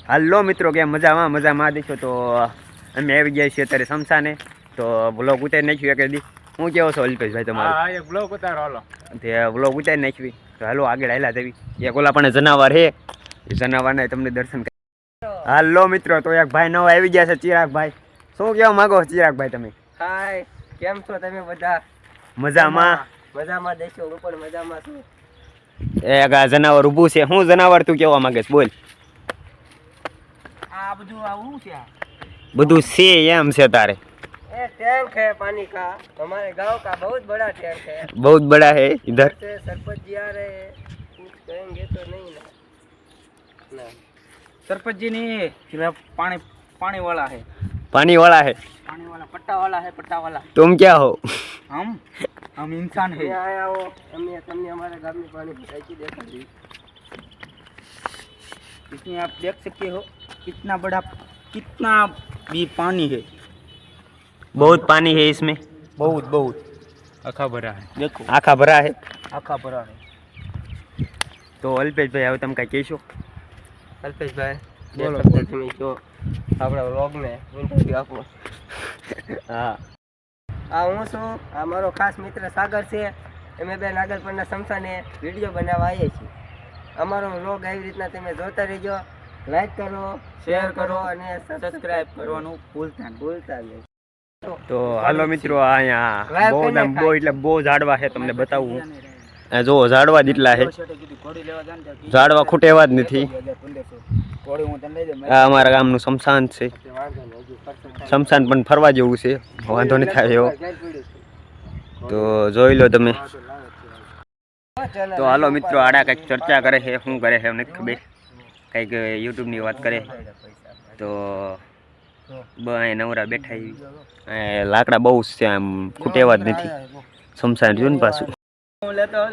હાલો મિત્રો, કે મજામાં દેખો તો અમે આવી ગયા છીએ અત્યારે સમસાને. તો વ્લોગ ઉતારી નાખ્યું એક દી. હું કેવો છો અલ્પેશભાઈ તમારો? હા, એક વ્લોગ ઉતારો હાલો. તે વ્લોગ ઉતારી નાખવી તો હાલો આગળ હાલ્યા દેવી. એક ઓલા પણ જનાવર હે, એ જનાવરના તમને દર્શન કરી. હાલો મિત્રો, તો એક ભાઈ નવા આવી ગયા છે, ચિરાગભાઈ. શું કહેવા માંગો ચિરાગભાઈ તમે? હાય, કેમ છો તમે બધા? મજામાં દેશો, હું પણ મજામાં છું. એક આ જનાવર ઊભું છે. શું જનાવર તું કહેવા માંગે છે? બોલ. આ બધું આવું છે? બધું છે એમ છે તારે? ये टैंक है पानी का, हमारे गांव का बहुत बड़ा टैंक है। बहुत बड़ा है इधर से सरपंच जी आ रहे हैं, कुछ कहेंगे तो नहीं ना? सरपंच जी नहीं, पानी वाला है। पानी वाला है? पानी वाला पट्टा वाला है, पट्टा वाला। तुम क्या हो? हम इंसान है। आया हो हमने हमारे गांव में पानी की देखा दी। इसमें आप देख सकते हो कितना भी पानी है। बहुत पानी है इसमें? बहुत आखा भरा है। देखो आखा भरा है। आखा भरा है। तो अल्पेश भाई, હવે તમે કઈ કહેશો? અલ્પેશભાઈ, બોલો. તમે જો આપણા વ્લોગને ઇન્ટરવ્યુ આપો. હા, આ હું છું, આ મારો ખાસ મિત્ર સાગર છે. અમે બે નાગલપરના સમસાને વિડીયો બનાવવા આવીએ છીએ. અમારો વ્લોગ આવી રીતના તમે જોતા રહેજો. લાઈક કરો, શેર કરો અને સબસ્ક્રાઇબ કરવાનું ભૂલતા નહીં. તો હાલો મિત્રો, અહીંયા બહુ એટલે બહુ ઝાડવા છે, તમને બતાવું. જો ઝાડવા જેટલા છે, ઝાડવા ખૂટે એવા જ નથી. આ અમારા ગામનું શમશાન છે. શમશાન પણ ફરવા જેવું છે, વાંધો નહીં થાય એવો. તો જોઈ લો તમે. તો હાલો મિત્રો, આડા કંઈક ચર્ચા કરે છે. શું કરે છે નથી ખબર. કંઈક યુટ્યુબની વાત કરે. તો નવરા બેઠા. લાકડા બહુ છે, આમ ખૂટે એવા જ નથી. શમશાન રહ્યું ને પાછું.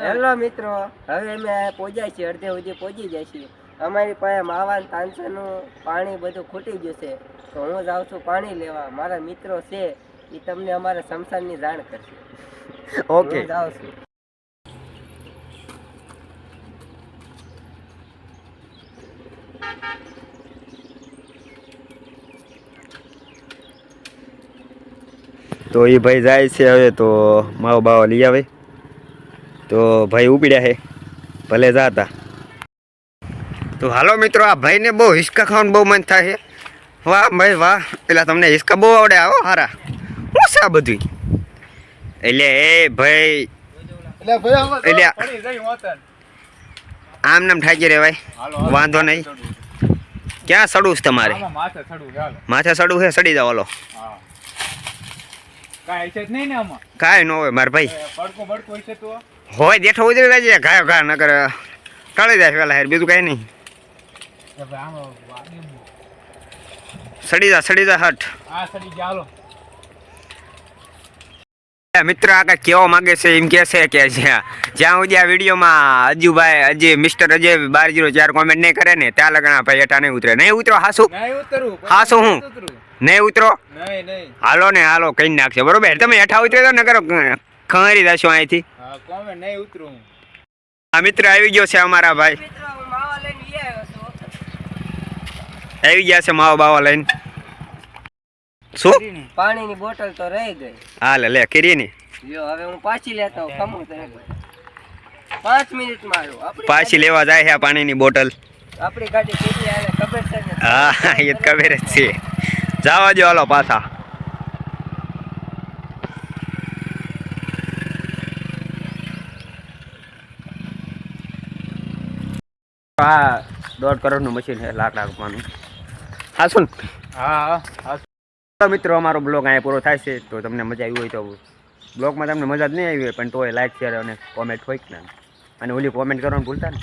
હેલો મિત્રો, હવે અમે પહોંચ્યા છીએ, અડધે સુધી પહોંચી જાય છીએ. અમારી પાસે માવાન તાંસાનું પાણી બધું ખૂટી ગયું છે. તો હું જાઉં છું પાણી લેવા. મારા મિત્રો છે, એ તમને અમારા શમશાનની જાણ કરશે. ઓકે, જાઉં છું. તો એ ભાઈ જાય છે હવે. તો માવો બાવો લઈ આવે. તો ભાઈ ઉપડ્યા છે, ભલે જાતા. તો હાલો મિત્રો, આ ભાઈને બહુ હિસકા ખાવાનું બહુ મન થાય છે. વાહ ભાઈ વાહ, પેલા તમને હિસકા બહુ આવડે. આવો હારા. શું છે આ બધું? એટલે એ ભાઈ, એટલે આમ નામ ઠાકી રેવાય, વાંધો નહીં. ક્યાં સડું છે તમારે? માથે સડું છે, સડી જાવ. હાલો. કાંઈ ન હોય મારે ભાઈ. હોય દેઠો ઉતરી જાય, ઘાયો ઘા નગર ટળી જાય પેલા હેર, બીજું કાંઈ નહીં. સડી જા હટ. મિત્ર આ કઈ કેવા માંગે છે, એમ કે છે કે જ્યાં સુધી આ વિડીયોમાં અજય મિસ્ટર અજય 1204 કોમેન્ટ નહીં કરે ને, ત્યાં લગણા ભાઈ એટા નહીં ઉતરે. નહીં ઉતરો? હાસું હું નહીં ઉતરો? હાલો ને હાલો, કઈ નાખશે બરોબર. તમે હેઠા ઉતરે તો નકર ખરી જશો અહીંથી. આ મિત્ર આવી ગયો છે અમારા ભાઈ. આવી ગયા છે માવા બાવા લઈને. શું? પાણીની બોટલ તો રહી ગઈ. હાલ લે કરી ની. જો હવે હું પાછી લેતો ખમું તો 5 મિનિટમાં આવ્યો. પાછી લેવા જાય છે પાણીની બોટલ. આપણી ગાડી કેટલી આવે ખબર છે ને? હા, એ જ ખબર જ છે. જવા દો હાલો પાછા. હા, 1.5 કરોડનું મશીન છે લાકડા કાપવાનું. હા શું? હા. મિત્રો, અમારો બ્લોગ અહીંયા પૂરો થાય છે. તો તમને મજા આવી હોય તો બ્લોગમાં તમને મજા જ નહીં આવી હોય, પણ તોય લાઈક શેર અને કોમેન્ટ હોય જ ને. અને ઓલી કોમેન્ટ કરવાનું ભૂલતા ને.